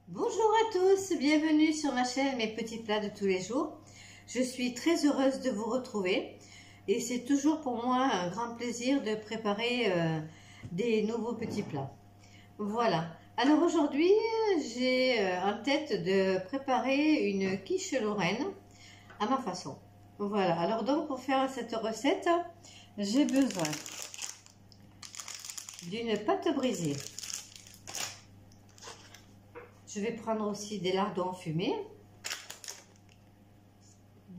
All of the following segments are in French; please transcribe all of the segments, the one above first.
Bonjour à tous, bienvenue sur ma chaîne Mes petits plats de tous les jours. Je suis très heureuse de vous retrouver et c'est toujours pour moi un grand plaisir de préparer des nouveaux petits plats. Voilà, alors aujourd'hui j'ai en tête de préparer une quiche lorraine à ma façon. Voilà, alors donc pour faire cette recette, j'ai besoin d'une pâte brisée. Je vais prendre aussi des lardons fumés,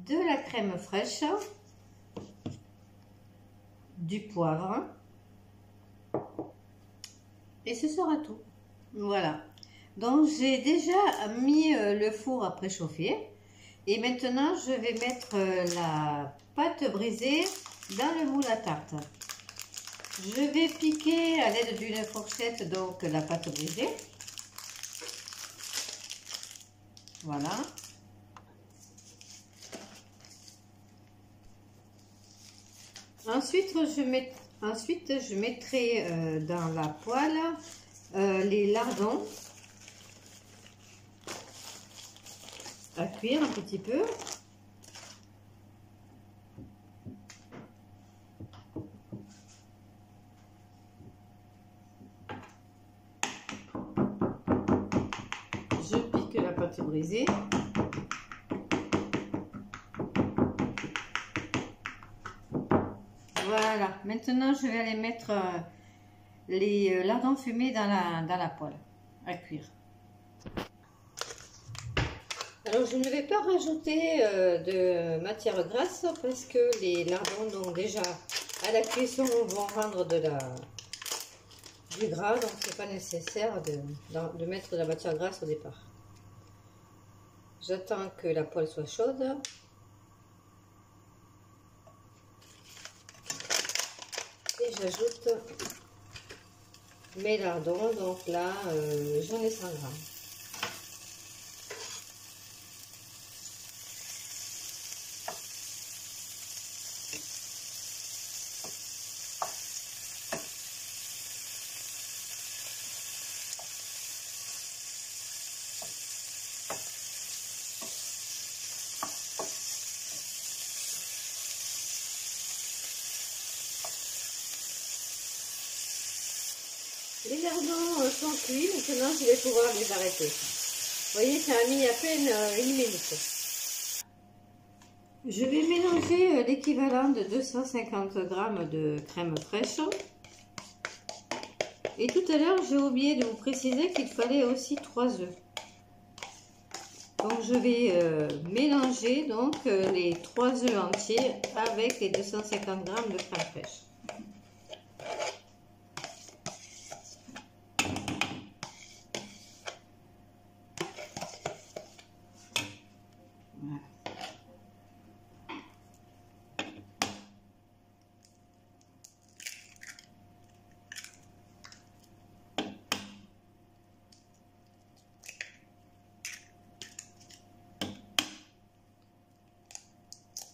de la crème fraîche, du poivre et ce sera tout. Voilà. Donc j'ai déjà mis le four à préchauffer et maintenant je vais mettre la pâte brisée dans le moule à tarte. Je vais piquer à l'aide d'une fourchette donc la pâte brisée. Voilà. Ensuite, je mettrai dans la poêle les lardons à cuire un petit peu. Je pique la pâte brisée. Voilà, maintenant je vais aller mettre les lardons fumés dans la poêle à cuire. Alors je ne vais pas rajouter de matière grasse parce que les lardons donc déjà à la cuisson vont rendre du gras, donc c'est pas nécessaire de mettre de la matière grasse au départ. J'attends que la poêle soit chaude. Et j'ajoute mes lardons, donc là j'en ai 100 grammes. Les lardons sont cuits, maintenant je vais pouvoir les arrêter. Vous voyez, ça a mis à peine une minute. Je vais mélanger l'équivalent de 250 g de crème fraîche. Et tout à l'heure, j'ai oublié de vous préciser qu'il fallait aussi 3 œufs. Donc je vais mélanger donc, les 3 œufs entiers avec les 250 g de crème fraîche. Voilà.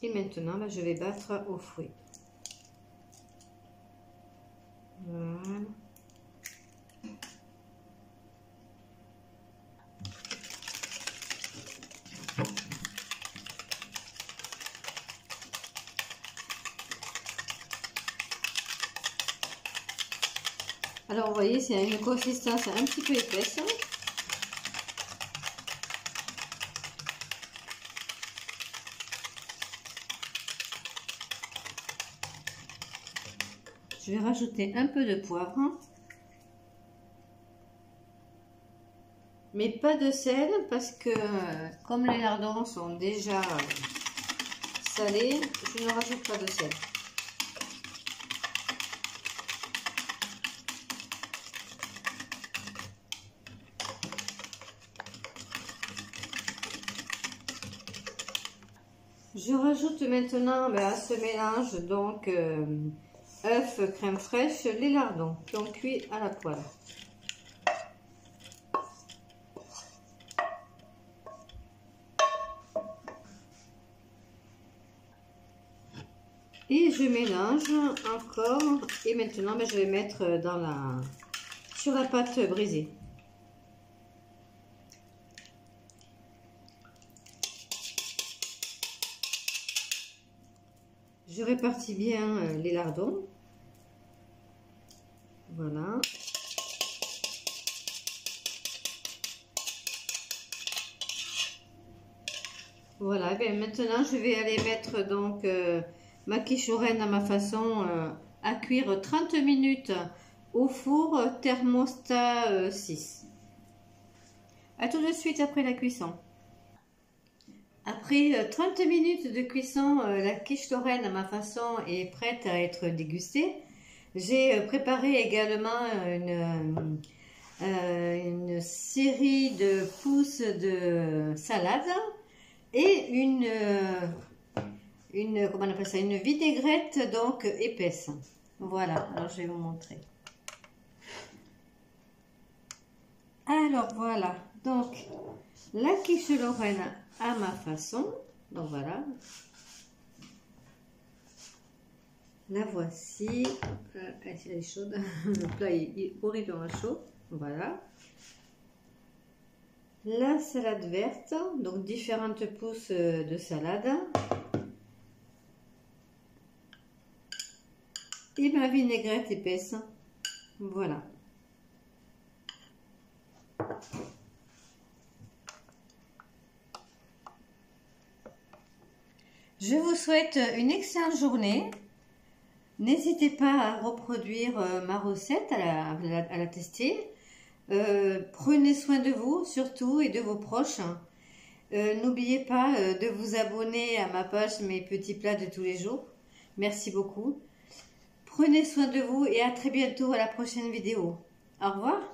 Et maintenant, là, je vais battre au fouet. Voilà. Alors, vous voyez, c'est une consistance un petit peu épaisse. Je vais rajouter un peu de poivre, mais pas de sel parce que comme les lardons sont déjà salés, je ne rajoute pas de sel. Je rajoute maintenant à ce mélange donc œufs, crème fraîche, les lardons qui ont cuit à la poêle. Et je mélange encore et maintenant je vais mettre sur la pâte brisée. Je répartis bien les lardons. Voilà. Voilà, et bien maintenant je vais aller mettre donc ma quiche Lorraine à ma façon à cuire 30 minutes au four thermostat 6. A tout de suite après la cuisson. Après 30 minutes de cuisson, la quiche Lorraine à ma façon est prête à être dégustée. J'ai préparé également une série de pousses de salade et comment on appelle ça, une vinaigrette donc épaisse. Voilà, alors je vais vous montrer. Alors voilà, donc la quiche Lorraine à ma façon. Donc voilà. La voici. Elle est chaude. Le plat est horriblement chaud. Voilà. La salade verte. Donc différentes pousses de salade. Et ma vinaigrette épaisse. Voilà. Je vous souhaite une excellente journée. N'hésitez pas à reproduire ma recette, à la tester. Prenez soin de vous surtout et de vos proches. N'oubliez pas de vous abonner à ma page Mes petits plats de tous les jours. Merci beaucoup. Prenez soin de vous et à très bientôt à la prochaine vidéo. Au revoir.